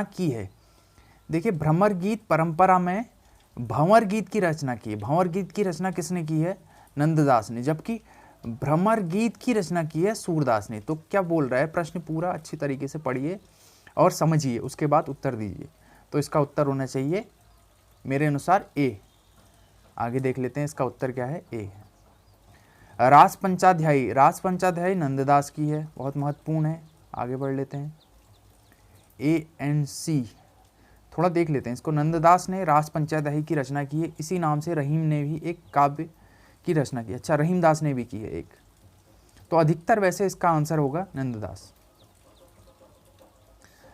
की है। देखिए भ्रमर गीत परंपरा में भंवर गीत की रचना की है। भंवर गीत की रचना किसने की है? नंददास ने, जबकि भ्रमर गीत की रचना की है सूरदास ने। तो क्या बोल रहा है प्रश्न, पूरा अच्छी तरीके से पढ़िए और समझिए, उसके बाद उत्तर दीजिए। तो इसका उत्तर होना चाहिए मेरे अनुसार ए। आगे देख लेते हैं इसका उत्तर क्या है, ए। रास पंचाध्यायी, रास पंचाध्यायी नंददास की है, बहुत महत्वपूर्ण है। आगे बढ़ लेते हैं, ए एंड सी थोड़ा देख लेते हैं इसको। नंददास ने रास पंचाध्यायी की रचना की है, इसी नाम से रहीम ने भी एक काव्य की रचना की। अच्छा, रहीमदास ने भी की है एक। तो अधिकतर वैसे इसका आंसर होगा नंददास।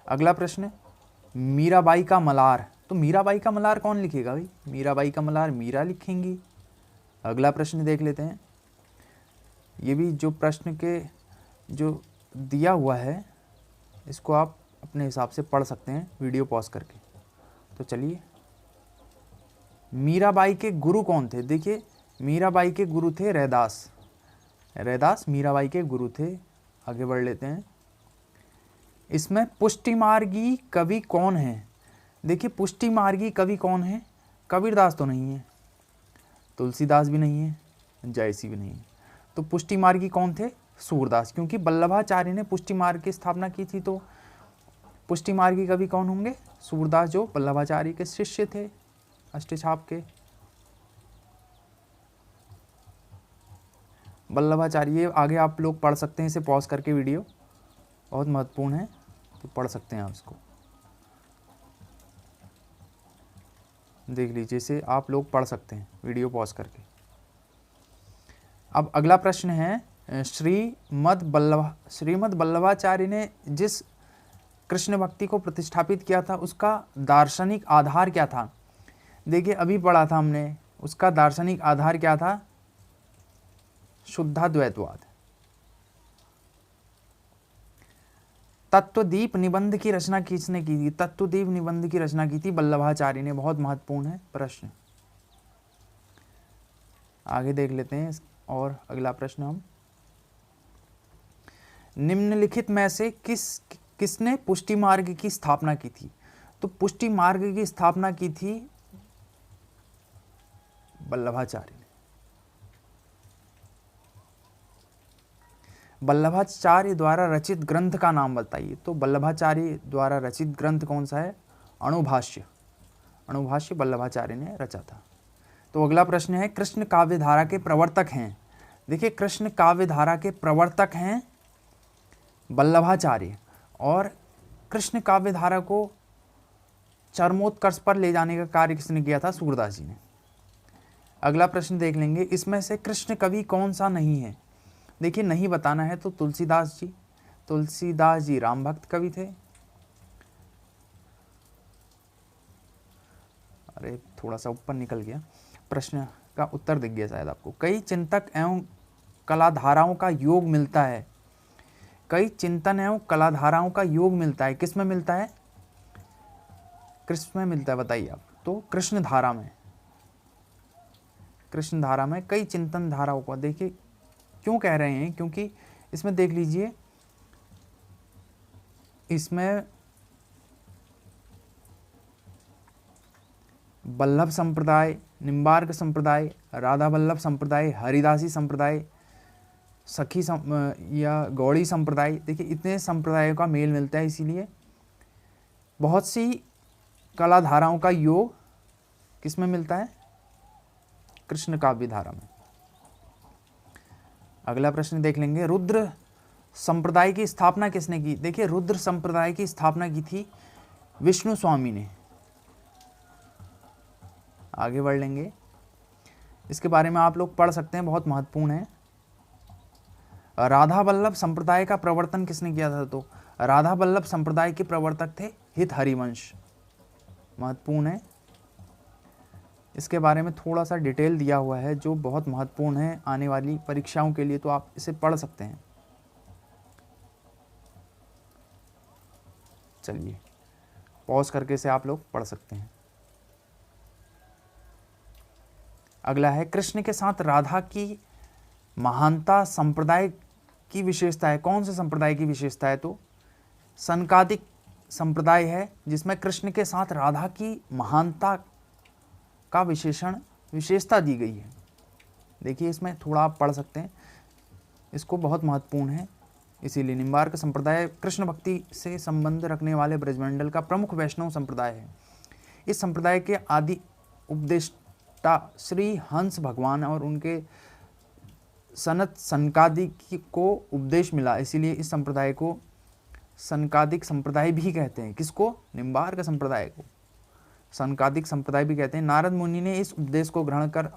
अगला प्रश्न, मीराबाई का मलार। तो मीराबाई का मलार कौन लिखेगा भाई? मीराबाई का मलार मीरा लिखेंगी। अगला प्रश्न देख लेते हैं। ये भी जो प्रश्न के जो दिया हुआ है इसको आप अपने हिसाब से पढ़ सकते हैं वीडियो पॉज करके। तो चलिए, मीराबाई के गुरु कौन थे? देखिए मीराबाई के गुरु थे रैदास। रैदास मीराबाई के गुरु थे। आगे बढ़ लेते हैं। इसमें पुष्टिमार्गी कवि कौन है? देखिए पुष्टिमार्गी कवि कौन है? कबीरदास तो नहीं है, तुलसीदास भी नहीं है, जयसी भी नहीं है। तो पुष्टिमार्गी कौन थे? सूरदास, क्योंकि वल्लभाचार्य ने पुष्टिमार्ग की स्थापना की थी। तो पुष्टिमार्गी कवि कौन होंगे? सूरदास, जो वल्लभाचार्य के शिष्य थे अष्टछाप के। वल्लभाचार्य आगे आप लोग पढ़ सकते हैं, इसे पॉज करके, वीडियो बहुत महत्वपूर्ण है, तो पढ़ सकते हैं आप इसको, देख लीजिए, इसे आप लोग पढ़ सकते हैं वीडियो पॉज करके। अब अगला प्रश्न है, श्रीमद् वल्लभाचार्य ने जिस कृष्ण भक्ति को प्रतिष्ठापित किया था उसका दार्शनिक आधार क्या था? देखिए अभी पढ़ा था हमने, उसका दार्शनिक आधार क्या था? शुद्धाद्वैतवाद। तत्वदीप निबंध की रचना किसने की थी? तत्वदीप निबंध की रचना की थी वल्लभाचार्य ने। बहुत महत्वपूर्ण है प्रश्न। आगे देख लेते हैं और अगला प्रश्न हम, निम्नलिखित में से किसने पुष्टि मार्ग की स्थापना की थी? तो पुष्टि मार्ग की स्थापना की थी वल्लभाचार्य ने। वल्लभाचार्य द्वारा रचित ग्रंथ का नाम बताइए। तो वल्लभाचार्य द्वारा रचित ग्रंथ कौन सा है? अणुभाष्य। अणुभाष्य वल्लभाचार्य ने रचा था। तो अगला प्रश्न है, कृष्ण काव्य धारा के प्रवर्तक हैं। देखिए कृष्ण काव्य धारा के प्रवर्तक हैं वल्लभाचार्य, और कृष्ण काव्य धारा को चरमोत्कर्ष पर ले जाने का कार्य किसने किया था? सूरदास जी ने। अगला प्रश्न देख लेंगे, इसमें से कृष्ण कवि कौन सा नहीं है? देखिए नहीं बताना है तो तुलसीदास जी। तुलसीदास जी राम भक्त कवि थे। अरे थोड़ा सा ऊपर निकल गया, प्रश्न का उत्तर दिख गया शायद आपको। कई चिंतक एवं कलाधाराओं का योग मिलता है। कई चिंतन एवं कलाधाराओं का योग मिलता है, किस में मिलता है? कृष्ण में मिलता है, बताइए आप। तो कृष्ण धारा में। कृष्ण धारा में कई चिंतन धाराओं को, देखिए क्यों कह रहे हैं, क्योंकि इसमें देख लीजिए, इसमें वल्लभ संप्रदाय, निम्बार्क संप्रदाय, राधा वल्लभ संप्रदाय, हरिदासी संप्रदाय, सखी या गौड़ी संप्रदाय, देखिए इतने संप्रदायों का मेल मिलता है। इसीलिए बहुत सी कलाधाराओं का योग किस में मिलता है? कृष्ण काव्य धारा में। अगला प्रश्न देख लेंगे, रुद्र संप्रदाय की स्थापना किसने की? देखिए रुद्र संप्रदाय की स्थापना की थी विष्णु स्वामी ने। आगे बढ़ लेंगे, इसके बारे में आप लोग पढ़ सकते हैं, बहुत महत्वपूर्ण है। राधा वल्लभ संप्रदाय का प्रवर्तन किसने किया था? तो राधा वल्लभ संप्रदाय के प्रवर्तक थे हित हरिवंश। महत्वपूर्ण है, इसके बारे में थोड़ा सा डिटेल दिया हुआ है जो बहुत महत्वपूर्ण है आने वाली परीक्षाओं के लिए, तो आप इसे पढ़ सकते हैं। चलिए पॉज करके इसे आप लोग पढ़ सकते हैं। अगला है, कृष्ण के साथ राधा की महानता संप्रदाय की विशेषता है। कौन से संप्रदाय की विशेषता है? तो सनकादिक संप्रदाय है जिसमें कृष्ण के साथ राधा की महानता का विशेषता दी गई है। देखिए इसमें थोड़ा आप पढ़ सकते हैं, इसको बहुत महत्वपूर्ण है। इसीलिए निम्बार्क संप्रदाय कृष्ण भक्ति से संबंध रखने वाले ब्रजमंडल का प्रमुख वैष्णव संप्रदाय है। इस संप्रदाय के आदि उपदेष्टा श्री हंस भगवान और उनके सनत सनकादिक को उपदेश मिला, इसीलिए इस संप्रदाय को सनकादिक संप्रदाय भी कहते हैं। किसको? निम्बार्क संप्रदाय को सनकादिक संप्रदाय भी कहते हैं। नारद मुनि ने इस उपदेश को ग्रहण कर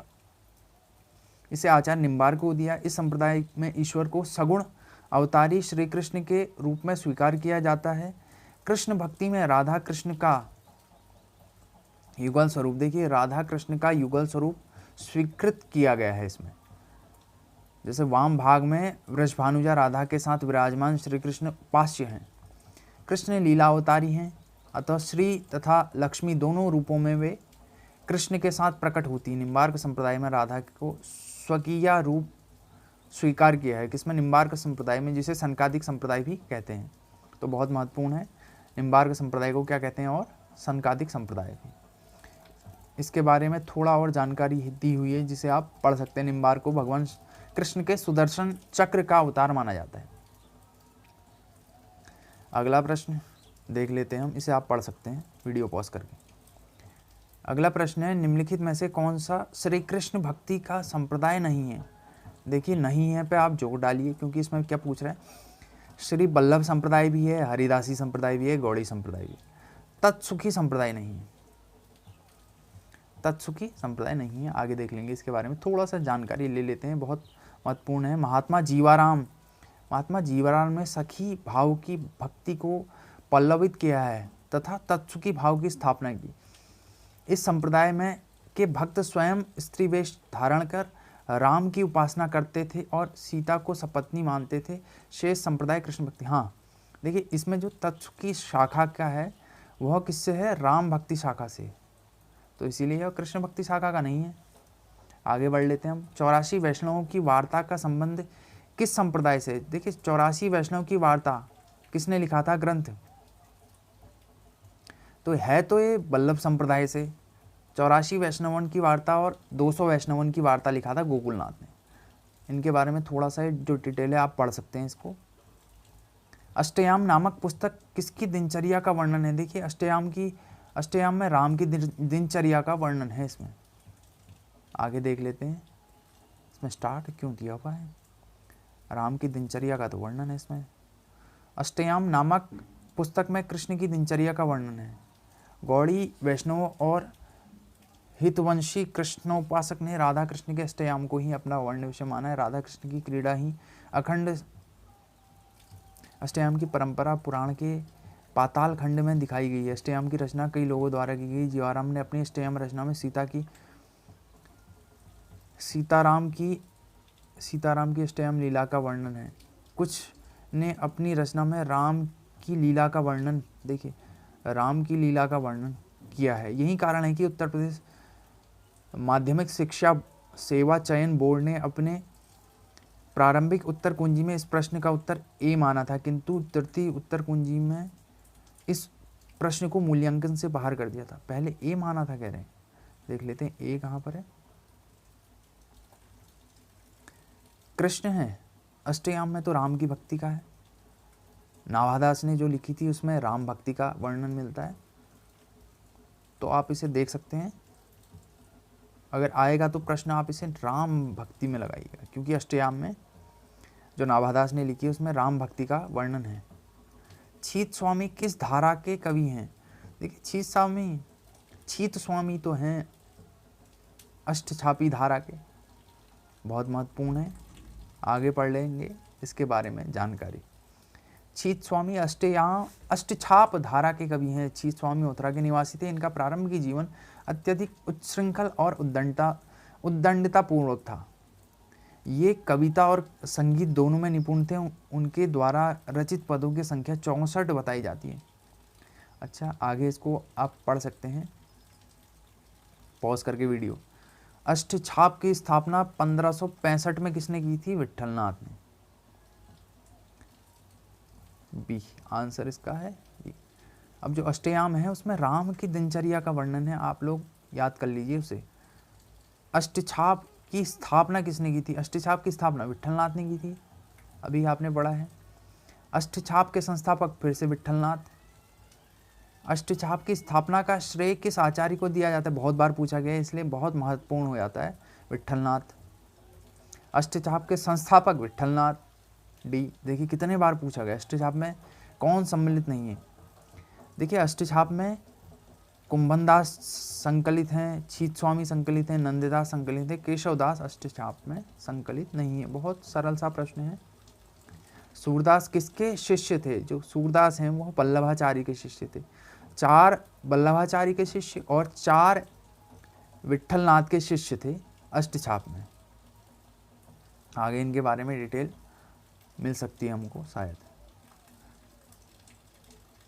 इसे आचार्य निम्बार्क को दिया। इस संप्रदाय में ईश्वर को सगुण अवतारी श्री कृष्ण के रूप में स्वीकार किया जाता है। कृष्ण भक्ति में राधा कृष्ण का युगल स्वरूप, देखिए राधा कृष्ण का युगल स्वरूप स्वीकृत किया गया है इसमें। जैसे वाम भाग में वृषभानुजा राधा के साथ विराजमान श्री कृष्ण उपास्य हैं। कृष्ण लीला अवतारी हैं, अतः श्री तथा लक्ष्मी दोनों रूपों में वे कृष्ण के साथ प्रकट होती है। निम्बार्क संप्रदाय में राधा को स्वकीय रूप स्वीकार किया है। किसमें? निम्बार्क संप्रदाय में, जिसे सनकादिक संप्रदाय भी कहते हैं। तो बहुत महत्वपूर्ण है, निम्बार्क संप्रदाय को क्या कहते हैं और सनकादिक संप्रदाय भी। इसके बारे में थोड़ा और जानकारी दी हुई है जिसे आप पढ़ सकते हैं। निम्बार्क को भगवान कृष्ण के सुदर्शन चक्र का अवतार माना जाता है। अगला प्रश्न देख लेते हैं हम, इसे आप पढ़ सकते हैं वीडियो पॉज करके। अगला प्रश्न है, निम्नलिखित में से कौन सा श्री कृष्ण भक्ति का संप्रदाय नहीं है? देखिए नहीं है पे आप जोड़ डालिए, क्योंकि इसमें क्या पूछ रहे हैं, श्री वल्लभ संप्रदाय भी है, हरिदासी संप्रदाय भी है, गौड़ी संप्रदाय भी है, तत्सुखी संप्रदाय नहीं है। तत्सुखी संप्रदाय नहीं है। आगे देख लेंगे इसके बारे में, थोड़ा सा जानकारी ले लेते हैं, बहुत महत्वपूर्ण है। महात्मा जीवाराम ने सखी भाव की भक्ति को पल्लवित किया है तथा तत्सुखी भाव की स्थापना की। इस संप्रदाय में के भक्त स्वयं स्त्री वेश धारण कर राम की उपासना करते थे और सीता को सपत्नी मानते थे। शेष संप्रदाय कृष्ण भक्ति। हाँ देखिए इसमें जो तत्सुखी शाखा का है वह किससे है? राम भक्ति शाखा से, तो इसीलिए यह कृष्ण भक्ति शाखा का नहीं है। आगे बढ़ लेते हैं हम। 84 वैष्णवों की वार्ता का संबंध किस संप्रदाय से? देखिए 84 वैष्णव की वार्ता किसने लिखा था ग्रंथ? तो है तो ये वल्लभ संप्रदाय से। 84 वैष्णवन की वार्ता और 200 वैष्णवन की वार्ता लिखा था गोकुलनाथ ने। इनके बारे में थोड़ा सा जो डिटेल है आप पढ़ सकते हैं इसको। अष्टयाम नामक पुस्तक किसकी दिनचर्या का वर्णन है? देखिए अष्टयाम में राम की दिनचर्या का वर्णन है इसमें। आगे देख लेते हैं, इसमें स्टार्ट क्यों दिया हुआ है? राम की दिनचर्या का तो वर्णन है इसमें। अष्टयाम नामक पुस्तक में कृष्ण की दिनचर्या का वर्णन है। गौड़ी वैष्णव और हितवंशी कृष्णोपासक ने राधा कृष्ण के अष्टयाम को ही अपना वर्ण विषय माना है। राधा कृष्ण की क्रीड़ा ही अखंड अष्टयाम की परंपरा पुराण के पाताल खंड में दिखाई गई है। अष्टयाम की रचना कई लोगों द्वारा की गई। जीवाराम ने अपनी अष्टयाम रचना में सीताराम की अष्टयाम लीला का वर्णन है। कुछ ने अपनी रचना में राम की लीला का वर्णन, देखिए राम की लीला का वर्णन किया है। यही कारण है कि उत्तर प्रदेश माध्यमिक शिक्षा सेवा चयन बोर्ड ने अपने प्रारंभिक उत्तर कुंजी में इस प्रश्न का उत्तर ए माना था, किंतु तृतीय उत्तर कुंजी में इस प्रश्न को मूल्यांकन से बाहर कर दिया था। पहले ए माना था कह रहे हैं, देख लेते हैं ए कहाँ पर है। कृष्ण है अष्टयाम में तो राम की भक्ति का है। नाभादास ने जो लिखी थी उसमें राम भक्ति का वर्णन मिलता है, तो आप इसे देख सकते हैं। अगर आएगा तो प्रश्न आप इसे राम भक्ति में लगाइएगा, क्योंकि अष्टयाम में जो नाभादास ने लिखी है उसमें राम भक्ति का वर्णन है। छीत स्वामी किस धारा के कवि हैं? देखिए छीत स्वामी तो हैं अष्टछापी धारा के, बहुत महत्वपूर्ण है। आगे पढ़ लेंगे इसके बारे में जानकारी। छीत स्वामी अष्टछाप धारा के कवि हैं। छीत स्वामी उत्तरा के निवासी थे। इनका प्रारंभ की जीवन अत्यधिक उच्छृंखल और उद्दंडता पूर्वक था। ये कविता और संगीत दोनों में निपुण थे। उनके द्वारा रचित पदों की संख्या 64 बताई जाती है। अच्छा आगे इसको आप पढ़ सकते हैं पॉज करके वीडियो। अष्टछाप की स्थापना 1565 में किसने की थी? विट्ठलनाथ ने। बी आंसर इसका है बी। अब जो अष्टयाम है उसमें राम की दिनचर्या का वर्णन है, आप लोग याद कर लीजिए उसे। अष्टछाप की स्थापना किसने की थी? अष्टछाप की स्थापना विट्ठलनाथ ने की थी, अभी आपने पढ़ा है। अष्टछाप के संस्थापक फिर से विट्ठलनाथ। अष्टछाप की स्थापना का श्रेय किस आचार्य को दिया जाता है? बहुत बार पूछा गया है, इसलिए बहुत महत्वपूर्ण हो जाता है, विट्ठलनाथ। अष्टछाप के संस्थापक विट्ठलनाथ, डी। देखिए कितने बार पूछा गया, अष्टछाप में कौन सम्मिलित नहीं है? देखिए अष्टछाप में कुंभनदास संकलित हैं, छीत स्वामी संकलित हैं, नंददास संकलित हैं, केशवदास अष्टछाप में संकलित नहीं है। बहुत सरल सा प्रश्न है। सूरदास किसके शिष्य थे? जो सूरदास हैं वो वल्लभाचार्य के शिष्य थे। 4 वल्लभाचार्य के शिष्य और 4 विट्ठलनाथ के शिष्य थे अष्टछाप में। आगे इनके बारे में डिटेल मिल सकती है हमको शायद।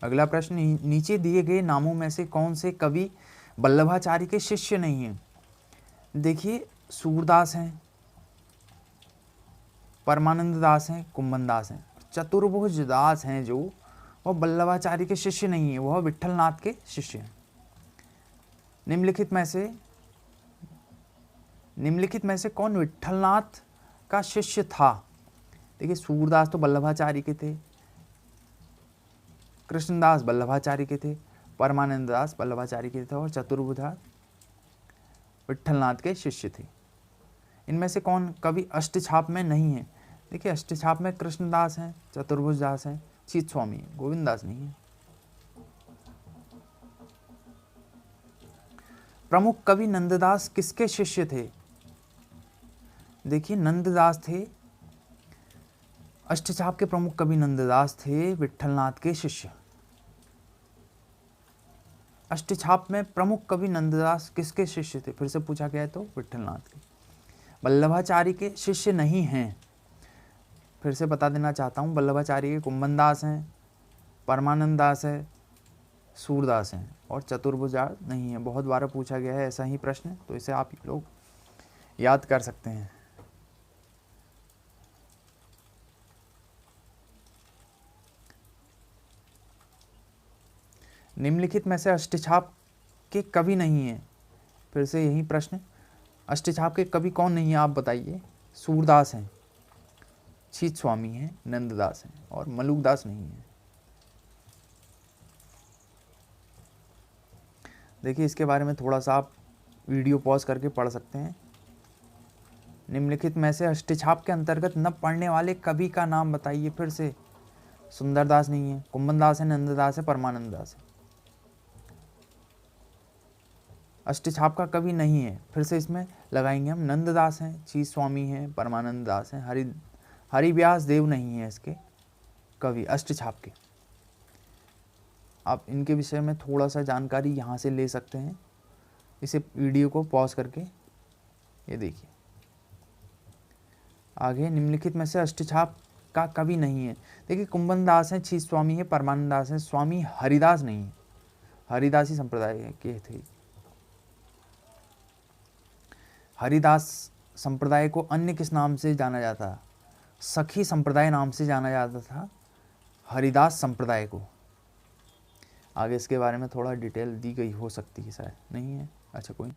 अगला प्रश्न, नीचे दिए गए नामों में से कौन से कवि वल्लभाचार्य के शिष्य नहीं हैं? देखिए सूरदास हैं, परमानंद दास हैं, कुंभन दास हैं। चतुर्भुज दास हैं जो, वह वल्लभाचार्य के शिष्य नहीं है, वह विट्ठलनाथ के शिष्य हैं। निम्नलिखित में से कौन विट्ठलनाथ का शिष्य था? देखिए सूरदास तो वल्लभाचार्य के थे, कृष्णदास वल्लभाचार्य के थे, परमानंद दास वल्लभाचार्य के थे और चतुर्भुजा विट्ठलनाथ के शिष्य थे। इनमें से कौन कवि अष्टछाप में नहीं है? देखिए अष्टछाप में कृष्णदास हैं, चतुर्भुज दास हैं, छीत स्वामी है, गोविंद दास नहीं है। प्रमुख कवि नंददास किसके शिष्य थे? देखिए नंददास थे, अष्टछाप के प्रमुख कवि नंददास थे, विट्ठलनाथ के शिष्य। अष्टछाप में प्रमुख कवि नंददास किसके शिष्य थे? फिर से पूछा गया है तो विट्ठलनाथ के। वल्लभाचार्य के शिष्य नहीं हैं, फिर से बता देना चाहता हूँ, वल्लभाचार्य के कुंभन दास हैं, परमानंद दास है, सूरदास हैं और चतुर्भुजा नहीं है। बहुत बार पूछा गया है ऐसा ही प्रश्न, तो इसे आप लोग याद कर सकते हैं। निम्नलिखित में से अष्टछाप के कवि नहीं है, फिर से यही प्रश्न, अष्टछाप के कवि कौन नहीं है आप बताइए? सूरदास हैं, छीत स्वामी हैं, नंददास हैं और मलुकदास नहीं है। देखिए इसके बारे में थोड़ा सा आप वीडियो पॉज करके पढ़ सकते हैं। निम्नलिखित में से अष्टछाप के अंतर्गत न पढ़ने वाले कवि का नाम बताइए? फिर से सुंदरदास नहीं है, कुंभनदास है, नंददास है, परमानंद दास है। अष्टछाप का कवि नहीं है, फिर से इसमें लगाएंगे हम, नंददास हैं, छीत स्वामी हैं, परमानंद दास हैं, हरिव्यास देव नहीं है इसके कवि अष्टछाप के। आप इनके विषय में थोड़ा सा जानकारी यहाँ से ले सकते हैं, इसे वीडियो को पॉज करके। ये देखिए आगे, निम्नलिखित में से अष्टछाप का कवि नहीं है। देखिए कुंभन दास हैं, छीत स्वामी है, परमानंद दास है, स्वामी हरिदास नहीं है, हरिदासी संप्रदाय के थे। हरिदास संप्रदाय को अन्य किस नाम से जाना जाता? सखी संप्रदाय नाम से जाना जाता था हरिदास संप्रदाय को। आगे इसके बारे में थोड़ा डिटेल दी गई हो सकती है, शायद नहीं है, अच्छा कोई।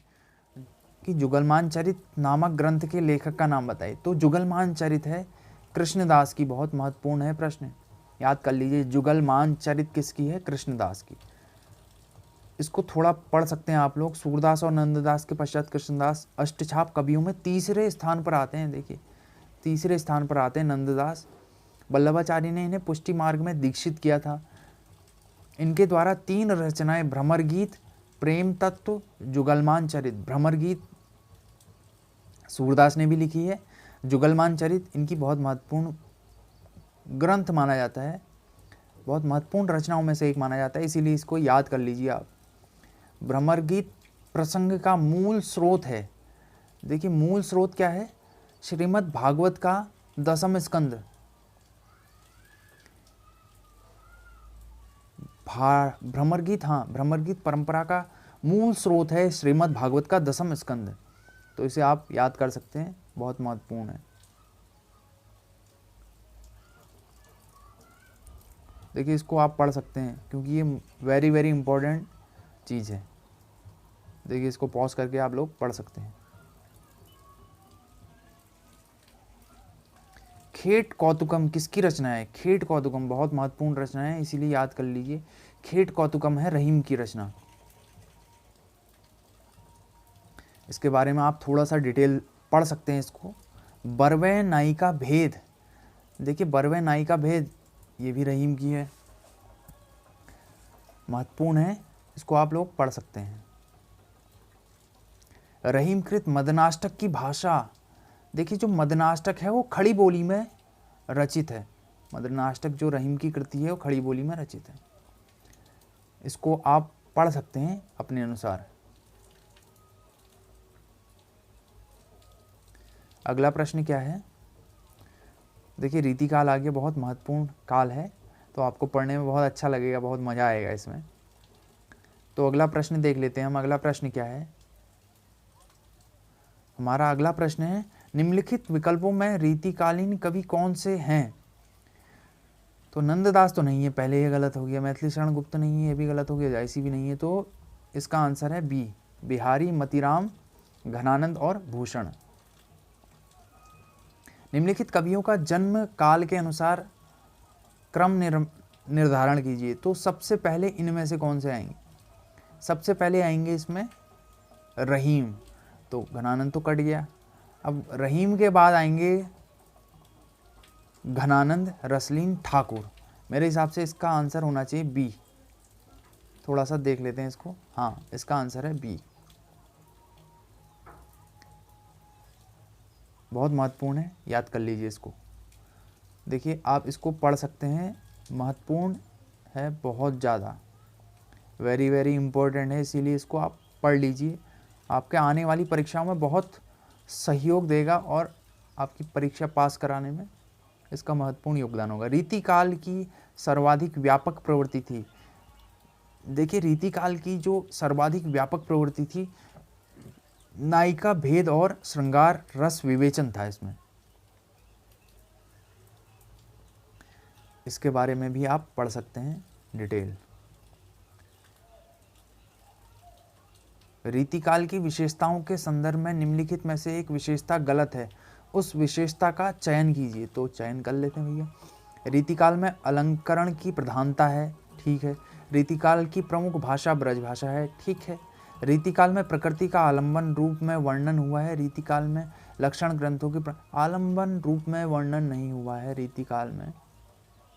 कि जुगलमान चरित नामक ग्रंथ के लेखक का नाम बताइए? तो जुगलमान चरित है कृष्णदास की, बहुत महत्वपूर्ण है प्रश्न, याद कर लीजिए। जुगलमान चरित किसकी है? कृष्णदास की। इसको थोड़ा पढ़ सकते हैं आप लोग। सूरदास और नंददास के पश्चात कृष्णदास अष्टछाप कवियों में तीसरे स्थान पर आते हैं। देखिए तीसरे स्थान पर आते हैं नंददास। वल्लभाचार्य ने इन्हें पुष्टि मार्ग में दीक्षित किया था। इनके द्वारा 3 रचनाएं, भ्रमर गीत, प्रेम तत्व, जुगलमान चरित। भ्रमर गीत सूरदास ने भी लिखी है, जुगलमान चरित इनकी बहुत महत्वपूर्ण ग्रंथ माना जाता है, बहुत महत्वपूर्ण रचनाओं में से एक माना जाता है, इसीलिए इसको याद कर लीजिए आप। भ्रमर गीत प्रसंग का मूल स्रोत है। देखिए मूल स्रोत क्या है? श्रीमद् भागवत का 10वां स्कंद। भ्रमर गीत, हाँ भ्रमर गीत परंपरा का मूल स्रोत है श्रीमद् भागवत का 10वां स्कंद, तो इसे आप याद कर सकते हैं, बहुत महत्वपूर्ण है। देखिए इसको आप पढ़ सकते हैं क्योंकि ये वेरी वेरी इंपॉर्टेंट चीज़ है। देखिए इसको पॉज करके आप लोग पढ़ सकते हैं। खेट कौतुकम किसकी रचना है? खेट कौतुकम बहुत महत्वपूर्ण रचना है, इसीलिए याद कर लीजिए। खेट कौतुकम है रहीम की रचना। इसके बारे में आप थोड़ा सा डिटेल पढ़ सकते हैं इसको। बरवै नाई का भेद, देखिए बरवै नाई का भेद ये भी रहीम की है, महत्वपूर्ण है, इसको आप लोग पढ़ सकते हैं। रहीमकृत मदनाष्टक की भाषा, देखिए जो मदनाष्टक है वो खड़ी बोली में रचित है। मदनाष्टक जो रहीम की कृति है वो खड़ी बोली में रचित है, इसको आप पढ़ सकते हैं अपने अनुसार। अगला प्रश्न क्या है? देखिए रीतिकाल आगे बहुत महत्वपूर्ण काल है, तो आपको पढ़ने में बहुत अच्छा लगेगा, बहुत मज़ा आएगा इसमें। तो अगला प्रश्न देख लेते हैं हम। अगला प्रश्न क्या है? हमारा अगला प्रश्न है निम्नलिखित विकल्पों में रीतिकालीन कवि कौन से हैं? तो नंददास तो नहीं है, पहले ये गलत हो गया। मैथिली शरण गुप्त नहीं है, ये भी गलत हो गया। जायसी भी नहीं है, तो इसका आंसर है बी, बिहारी, मतीराम, घनानंद और भूषण। निम्नलिखित कवियों का जन्म काल के अनुसार क्रम निर्धारण कीजिए। तो सबसे पहले इनमें से कौन से आएंगे? सबसे पहले आएंगे इसमें रहीम, तो घनानंद तो कट गया। अब रहीम के बाद आएंगे घनानंद, रसलीन, ठाकुर। मेरे हिसाब से इसका आंसर होना चाहिए बी। थोड़ा सा देख लेते हैं इसको। हाँ, इसका आंसर है बी, बहुत महत्वपूर्ण है, याद कर लीजिए इसको। देखिए आप इसको पढ़ सकते हैं, महत्वपूर्ण है बहुत ज़्यादा, वेरी वेरी इंपॉर्टेंट है, इसीलिए इसको आप पढ़ लीजिए। आपके आने वाली परीक्षाओं में बहुत सहयोग देगा और आपकी परीक्षा पास कराने में इसका महत्वपूर्ण योगदान होगा। रीतिकाल की सर्वाधिक व्यापक प्रवृत्ति थी। देखिए रीतिकाल की जो सर्वाधिक व्यापक प्रवृत्ति थी, नायिका भेद और श्रृंगार रस विवेचन था इसमें। इसके बारे में भी आप पढ़ सकते हैं डिटेल। रीतिकाल की विशेषताओं के संदर्भ में निम्नलिखित में से एक विशेषता गलत है, उस विशेषता का चयन कीजिए। तो चयन कर लेते हैं भैया। रीतिकाल में अलंकरण की प्रधानता है, ठीक है। रीतिकाल की प्रमुख भाषा ब्रज भाषा है, ठीक है। रीतिकाल में प्रकृति का आलंबन रूप में वर्णन हुआ है। रीतिकाल में लक्षण ग्रंथों की आलंबन रूप में वर्णन नहीं हुआ है रीतिकाल में,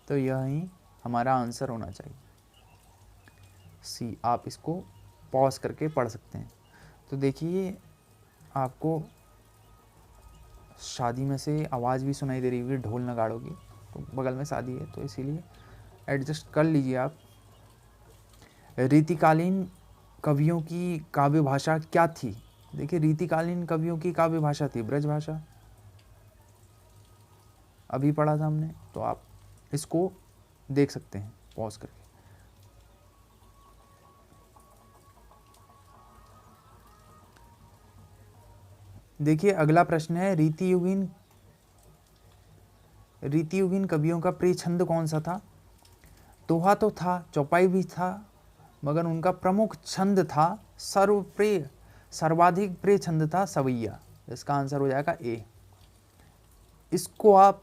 तो यही हमारा आंसर होना चाहिए सी। आप इसको पॉज करके पढ़ सकते हैं। तो देखिए आपको शादी में से आवाज़ भी सुनाई दे रही होगी ढोल नगाड़ों की, तो बगल में शादी है तो इसीलिए एडजस्ट कर लीजिए आप। रीतिकालीन कवियों की काव्य भाषा क्या थी? देखिए रीतिकालीन कवियों की काव्य भाषा थी ब्रज भाषा, अभी पढ़ा था हमने, तो आप इसको देख सकते हैं पॉज करके। देखिए अगला प्रश्न है रीतियुगीन कवियों का प्रिय छंद कौन सा था? दोहा तो था, चौपाई भी था, मगर उनका प्रमुख छंद था सर्वाधिक प्रिय छंद था सवैया। इसका आंसर हो जाएगा ए। इसको आप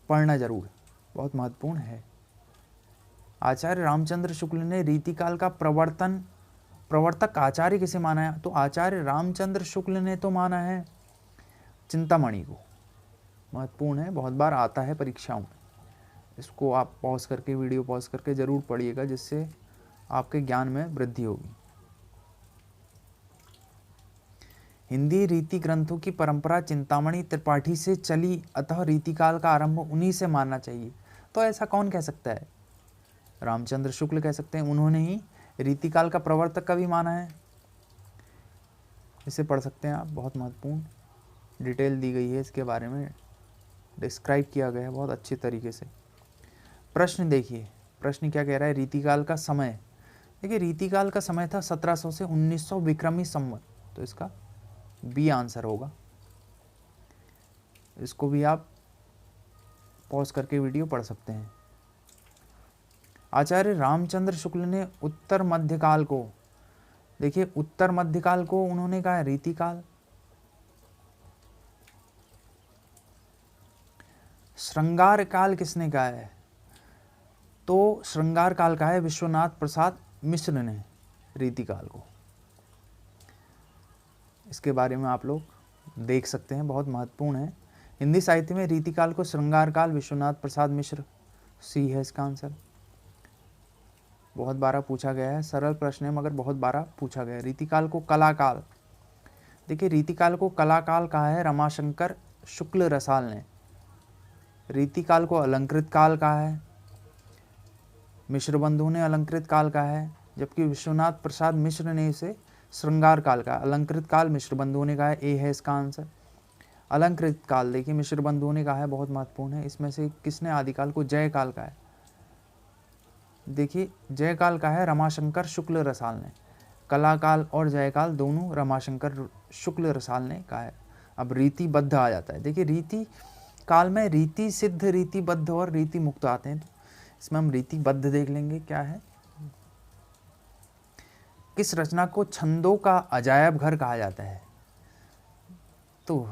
पढ़ना जरूर, बहुत महत्वपूर्ण है। आचार्य रामचंद्र शुक्ल ने रीतिकाल का प्रवर्तक आचार्य किसे माना है? तो आचार्य रामचंद्र शुक्ल ने तो माना है चिंतामणि को, महत्वपूर्ण है, बहुत बार आता है परीक्षाओं में। इसको आप पॉज करके, वीडियो पॉज करके ज़रूर पढ़िएगा, जिससे आपके ज्ञान में वृद्धि होगी। हिंदी रीति ग्रंथों की परंपरा चिंतामणि त्रिपाठी से चली, अतः रीतिकाल का आरंभ उन्हीं से मानना चाहिए। तो ऐसा कौन कह सकता है? रामचंद्र शुक्ल कह सकते हैं, उन्होंने ही रीतिकाल का प्रवर्तक का भी माना है। इसे पढ़ सकते हैं आप, बहुत महत्वपूर्ण डिटेल दी गई है, इसके बारे में डिस्क्राइब किया गया है बहुत अच्छे तरीके से। प्रश्न देखिए, प्रश्न क्या कह रहा है? रीतिकाल का समय। देखिए रीतिकाल का समय था 1700 से 1900 विक्रमी संवत, तो इसका बी आंसर होगा। इसको भी आप पॉज करके वीडियो पढ़ सकते हैं। आचार्य रामचंद्र शुक्ल ने उत्तर मध्यकाल को, देखिए उत्तर मध्यकाल को उन्होंने कहा है रीतिकाल। श्रृंगार काल किसने कहा है? तो श्रृंगार काल का है विश्वनाथ प्रसाद मिश्र ने रीतिकाल को। इसके बारे में आप लोग देख सकते हैं, बहुत महत्वपूर्ण है। हिंदी साहित्य में रीतिकाल को श्रृंगार काल विश्वनाथ प्रसाद मिश्र, सी है इसका आंसर। बहुत बार पूछा गया है, सरल प्रश्न है मगर बहुत बार पूछा गया है। रीतिकाल को कलाकाल, देखिए रीतिकाल को कलाकाल कहा है रमाशंकर शुक्ल रसाल ने। रीतिकाल को अलंकृत काल कहा है मिश्र बंधु ने, अलंकृत काल कहा है, जबकि विश्वनाथ प्रसाद मिश्र ने इसे श्रृंगार काल का। अलंकृत काल मिश्र बंधुओं ने कहा है, ए है इसका आंसर। अलंकृत काल देखिए मिश्र बंधुओं ने कहा है, बहुत महत्वपूर्ण है। इसमें से किसने आदिकाल को जय काल का है? देखिए जय काल का है रमाशंकर शुक्ल रसाल ने। कलाकाल और जय काल दोनों रमाशंकर शुक्ल रसाल ने कहा है। अब रीतिबद्ध आ जाता है। देखिए रीति काल में रीति सिद्ध, रीतिबद्ध और रीति मुक्त आते हैं। तो इसमें हम रीतिबद्ध देख लेंगे क्या है। किस रचना को छंदों का अजायब घर कहा जाता है? तो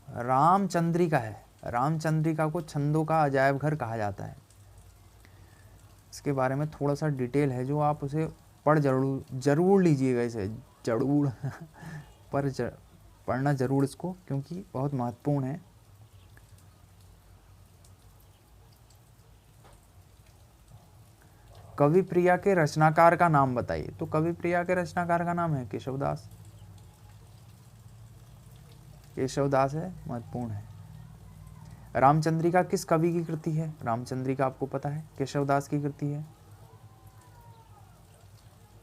रामचंद्रिका है। रामचंद्रिका को छंदों का अजायब घर कहा जाता है। इसके बारे में थोड़ा सा डिटेल है जो आप उसे पढ़ जरूर लीजिएगा, इसे जरूर पढ़ना जरूर इसको, क्योंकि बहुत महत्वपूर्ण है। कवि प्रिया के रचनाकार का नाम बताइए। तो कवि प्रिया के रचनाकार का नाम है केशवदास। केशवदास है, महत्वपूर्ण है। रामचंद्रिका किस कवि की कृति है? रामचंद्रिका आपको पता है केशवदास की कृति है।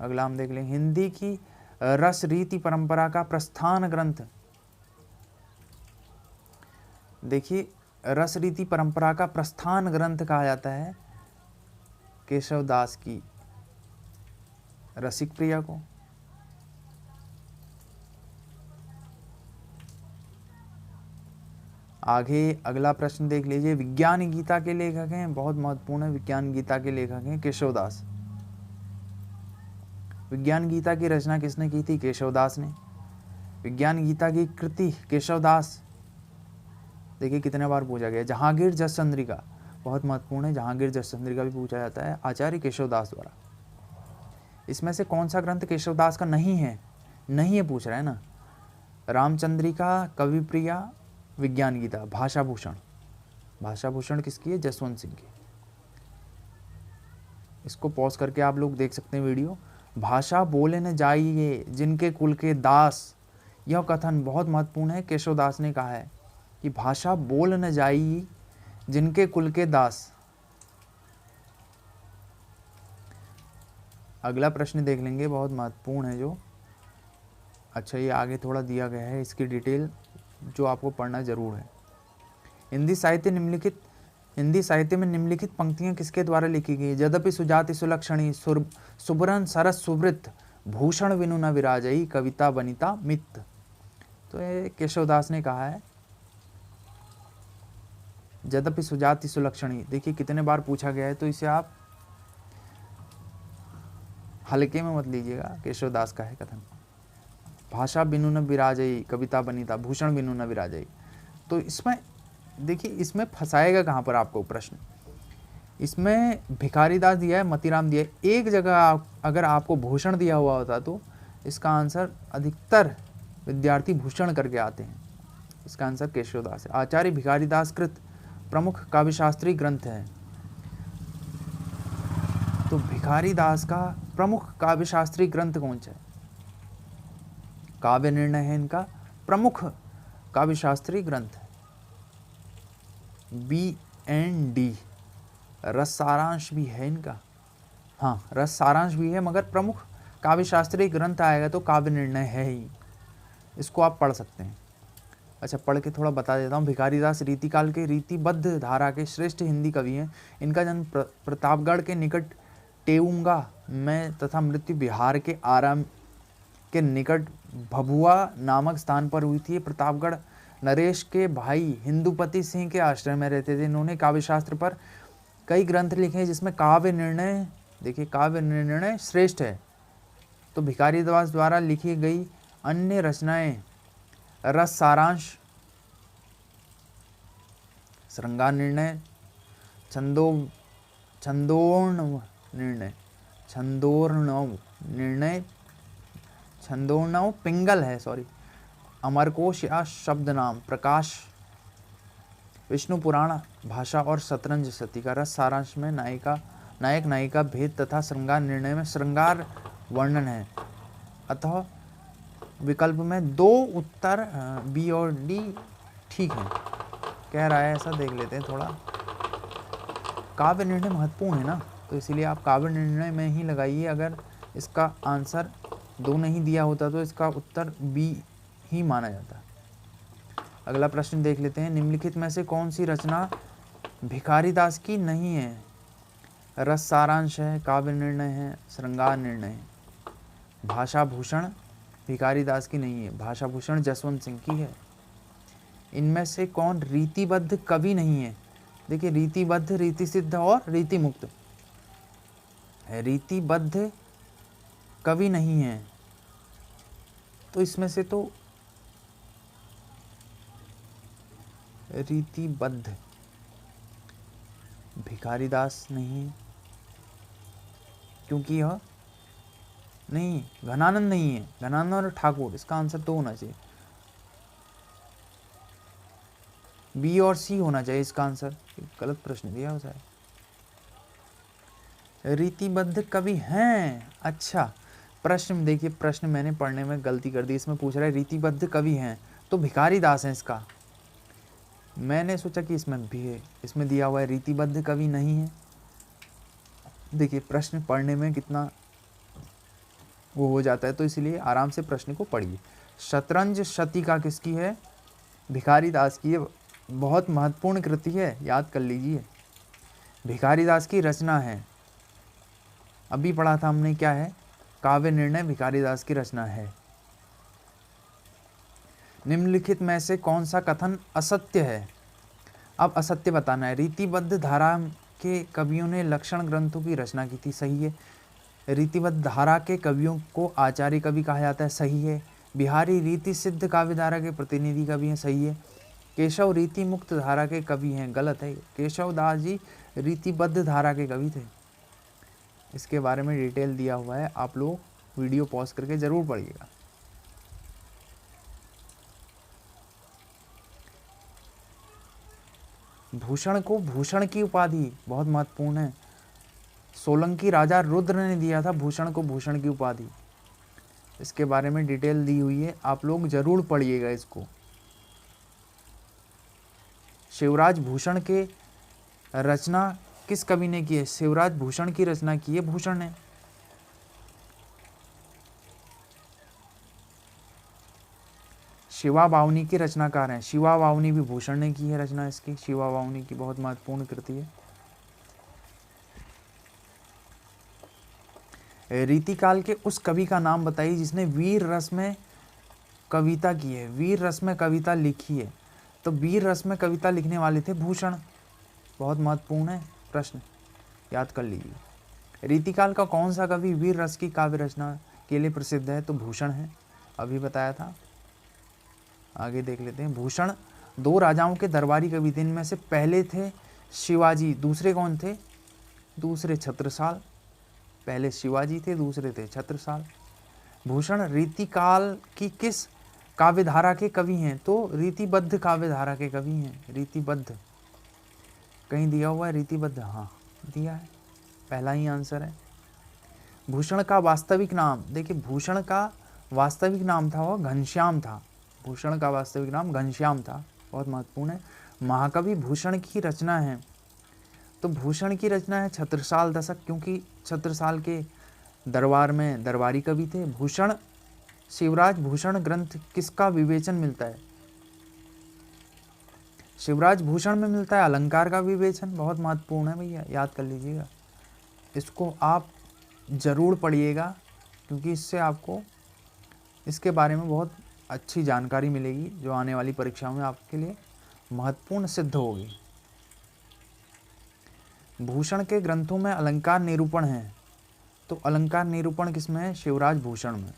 अगला हम देख लें, हिंदी की रस रीति परंपरा का प्रस्थान ग्रंथ। देखिए रस रीति परंपरा का प्रस्थान ग्रंथ कहा जाता है केशवदास की रसिक प्रिया को। आगे अगला प्रश्न देख लीजिए, विज्ञान गीता के लेखक हैं, बहुत महत्वपूर्ण है। विज्ञान गीता के लेखक हैं केशवदास। विज्ञान गीता की रचना किसने की थी? केशवदास ने। विज्ञान गीता की कृति केशवदास, देखिए कितने बार पूछा गया। जहांगीर जस चंद्रिका, बहुत महत्वपूर्ण है। जहांगीर जस चंद्रिका भी पूछा जाता है आचार्य केशवदास द्वारा। इसमें से कौन सा ग्रंथ केशवदास का नहीं है? नहीं है पूछ रहा है ना। रामचंद्रिका, कवि प्रिया, विज्ञान गीता। भाषा भूषण, भाषा भूषण किसकी है? जसवंत सिंह की। इसको पॉज करके आप लोग देख सकते हैं वीडियो। भाषा बोले न जाइए जिनके कुल के दास, यह कथन बहुत महत्वपूर्ण है। केशवदास ने कहा है कि भाषा बोल न जाइए जिनके कुल के दास। अगला प्रश्न देख लेंगे, बहुत महत्वपूर्ण है जो। अच्छा ये आगे थोड़ा दिया गया है, इसकी डिटेल जो आपको पढ़ना जरूर है। हिंदी साहित्य में निम्नलिखित पंक्तियां किसके द्वारा लिखी गई? यद्यपि सुजाति सुलक्षणी सुबरन सरस सुवृत भूषण विनु न विराजई कविता बनिता मित। तो ये केशवदास ने कहा है। यद्यपि सुजाति सुलक्षणी, देखिए कितने बार पूछा गया है, तो इसे आप हल्के में मत लीजिएगा। केशवदास का है कथन। भाषा बिनु न विराजई कविता बनिता भूषण बिनु न विराजई। तो इसमें देखिए, इसमें फंसाएगा कहाँ पर आपको प्रश्न। इसमें भिखारीदास दिया है, मतीराम दिया है। एक जगह अगर आपको भूषण दिया हुआ होता तो इसका आंसर अधिकतर विद्यार्थी भूषण करके आते हैं। इसका आंसर केशवदास है। आचार्य भिखारीदास कृत प्रमुख काव्यशास्त्री ग्रंथ है। तो भिखारीदास का प्रमुख काव्यशास्त्री ग्रंथ कौन सा है? काव्य निर्णय है इनका प्रमुख काव्यशास्त्री ग्रंथ है। BND। रस सारांश भी है इनका, हाँ रस सारांश भी है, मगर प्रमुख काव्यशास्त्री ग्रंथ आएगा तो काव्य निर्णय है ही। इसको आप पढ़ सकते हैं। अच्छा पढ़ के थोड़ा बता देता हूँ। भिखारीदास रीतिकाल के रीतिबद्ध धारा के श्रेष्ठ हिंदी कवि हैं। इनका जन्म प्रतापगढ़ के निकट टेउंगा में तथा मृत्यु बिहार के आराम के निकट भभुआ नामक स्थान पर हुई थी। प्रतापगढ़ नरेश के भाई हिंदुपति सिंह के आश्रय में रहते थे। इन्होंने काव्यशास्त्र पर कई ग्रंथ लिखे हैं जिसमें काव्य निर्णय, देखिए काव्य निर्णय श्रेष्ठ है। तो भिखारी दास द्वारा लिखी गई अन्य रचनाएं रस सारांश, श्रृंगार निर्णय, छंदोर्णव निर्णय, छंदोर्णव पिंगल है, सॉरी, अमरकोश या शब्द नाम, प्रकाश, विष्णु पुराण, भाषा और शतरंज शतीका। रस सारांश में नायक नायिका भेद तथा श्रृंगार निर्णय में श्रृंगार वर्णन है। अतः विकल्प में 2 उत्तर बी और डी ठीक है। कह रहा है ऐसा, देख लेते हैं थोड़ा। काव्य निर्णय महत्वपूर्ण है ना, तो इसीलिए आप काव्य निर्णय में ही लगाइए। अगर इसका आंसर 2 नहीं दिया होता तो इसका उत्तर बी ही माना जाता। अगला प्रश्न देख लेते हैं। निम्नलिखित में से कौन सी रचना भिखारी दास की नहीं है? रस सारांश है, काव्य निर्णय है, श्रृंगार निर्णय है। भाषा भूषण भिखारी दास की नहीं है, भाषा भूषण जसवंत सिंह की है। इनमें से कौन रीतिबद्ध कवि नहीं है? देखिए रीतिबद्ध, रीति सिद्ध और रीति मुक्त। रीतिबद्ध कवि नहीं है तो इसमें से तो रीतिबद्ध भिखारी दास नहीं है, क्योंकि यह नहीं, घनानंद नहीं है, घनानंद और ठाकुर। इसका आंसर तो होना चाहिए, बी और सी होना चाहिए इसका आंसर। गलत प्रश्न दिया होता है। रीतिबद्ध कवि हैं, अच्छा प्रश्न देखिए, प्रश्न मैंने पढ़ने में गलती कर दी। इसमें पूछ रहा है रीतिबद्ध कवि हैं तो भिखारी दास हैं इसका। मैंने सोचा कि इसमें भी है, इसमें दिया हुआ है रीतिबद्ध कवि नहीं है। देखिए प्रश्न पढ़ने में कितना वो हो जाता है, तो इसलिए आराम से प्रश्न को पढ़िए। शतरंज शतीका किसकी है? भिखारी दास की है। बहुत महत्वपूर्ण कृति है, याद कर लीजिए। भिखारी दास की रचना है, अभी पढ़ा था हमने, क्या है? काव्य निर्णय भिखारी दास की रचना है। निम्नलिखित में से कौन सा कथन असत्य है? अब असत्य बताना है। रीतिबद्ध धारा के कवियों ने लक्षण ग्रंथों की रचना की थी, सही है। रीतिबद्ध धारा के कवियों को आचार्य कवि कहा जाता है, सही है। बिहारी रीति सिद्ध काव्य धारा के प्रतिनिधि कवि हैं, सही है। केशव रीति मुक्त धारा के कवि हैं, गलत है। केशव दास जी रीतिबद्ध धारा के कवि थे। इसके बारे में डिटेल दिया हुआ है, आप लोग वीडियो पॉज करके जरूर पढ़िएगा। भूषण को भूषण की उपाधि बहुत महत्वपूर्ण है। सोलंकी राजा रुद्र ने दिया था भूषण को भूषण की उपाधि। इसके बारे में डिटेल दी हुई है, आप लोग जरूर पढ़िएगा इसको। शिवराज भूषण के रचना किस कवि ने की है? शिवराज भूषण की रचना की है भूषण ने। शिवा बावनी की रचनाकार हैं, शिवा बावनी भी भूषण ने की है रचना इसकी। शिवा बावनी की बहुत महत्वपूर्ण कृति है। रीतिकाल के उस कवि का नाम बताइए जिसने वीर रस में कविता की है, वीर रस में कविता लिखी है। तो वीर रस में कविता लिखने वाले थे भूषण। बहुत महत्वपूर्ण है प्रश्न, याद कर लीजिए। रीतिकाल का कौन सा कवि वीर रस की काव्य रचना के लिए प्रसिद्ध है? तो भूषण है, अभी बताया था। आगे देख लेते हैं। भूषण 2 राजाओं के दरबारी कवि थे। इनमें से पहले थे शिवाजी, दूसरे कौन थे? दूसरे छत्रसाल। पहले शिवाजी थे, दूसरे थे छत्रसाल। भूषण रीतिकाल की किस काव्यधारा के कवि हैं? तो रीतिबद्ध काव्यधारा के कवि हैं। रीतिबद्ध कहीं दिया हुआ है रीतिबद्ध? हाँ दिया है, पहला ही आंसर है। भूषण का वास्तविक नाम, देखिए भूषण का वास्तविक नाम था वो घनश्याम था। भूषण का वास्तविक नाम घनश्याम था, बहुत महत्वपूर्ण है। महाकवि भूषण की रचना है, तो भूषण की रचना है छत्रसाल दशक, क्योंकि छत्रसाल के दरबार में दरबारी कवि थे। भूषण शिवराज भूषण ग्रंथ किसका विवेचन मिलता है? शिवराज भूषण में मिलता है अलंकार का विवेचन। बहुत महत्वपूर्ण है भैया, याद कर लीजिएगा। इसको आप जरूर पढ़िएगा, क्योंकि इससे आपको इसके बारे में बहुत अच्छी जानकारी मिलेगी, जो आने वाली परीक्षाओं में आपके लिए महत्वपूर्ण सिद्ध होगी। भूषण के ग्रंथों में अलंकार निरूपण है, तो अलंकार निरूपण किसमें है? शिवराज भूषण में।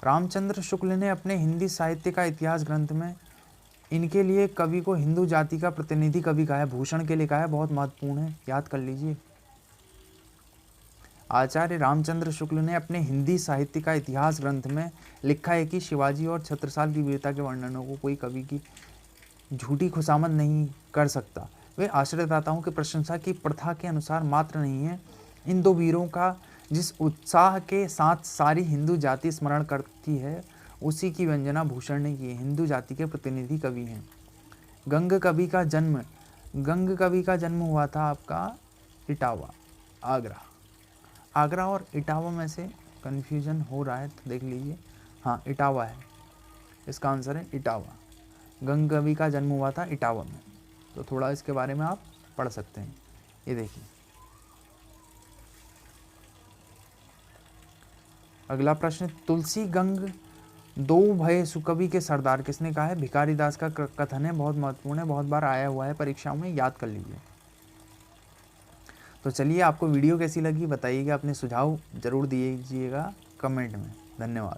रामचंद्र शुक्ल ने अपने हिंदी साहित्य का इतिहास ग्रंथ में इनके लिए कवि को हिंदू जाति का प्रतिनिधि कवि कहा है, भूषण के लिए कहा है, बहुत महत्वपूर्ण है, याद कर लीजिए। आचार्य रामचंद्र शुक्ल ने अपने हिंदी साहित्य का इतिहास ग्रंथ में लिखा है कि शिवाजी और छत्रसाल की वीरता के वर्णनों को कोई कवि की झूठी खुशामद नहीं कर सकता। वे आश्रयदाताओं की प्रशंसा की प्रथा के अनुसार मात्र नहीं है, इन दो वीरों का जिस उत्साह के साथ सारी हिंदू जाति स्मरण करती है, उसी की व्यंजना भूषण ने की है। हिंदू जाति के प्रतिनिधि कवि हैं। गंग कवि का जन्म हुआ था आपका इटावा, आगरा। आगरा और इटावा में से कन्फ्यूजन हो रहा है तो देख लीजिए, हाँ इटावा है, इसका आंसर है इटावा। गंग कवि का जन्म हुआ था इटावा में, तो थोड़ा इसके बारे में आप पढ़ सकते हैं। ये देखिए अगला प्रश्न, तुलसी गंग दो भय सुकवि के सरदार किसने कहा है? भिखारी दास का कथन है, बहुत महत्वपूर्ण है, बहुत बार आया हुआ है परीक्षाओं में, याद कर लीजिए। तो चलिए, आपको वीडियो कैसी लगी बताइएगा, अपने सुझाव जरूर दीजिएगा कमेंट में। धन्यवाद।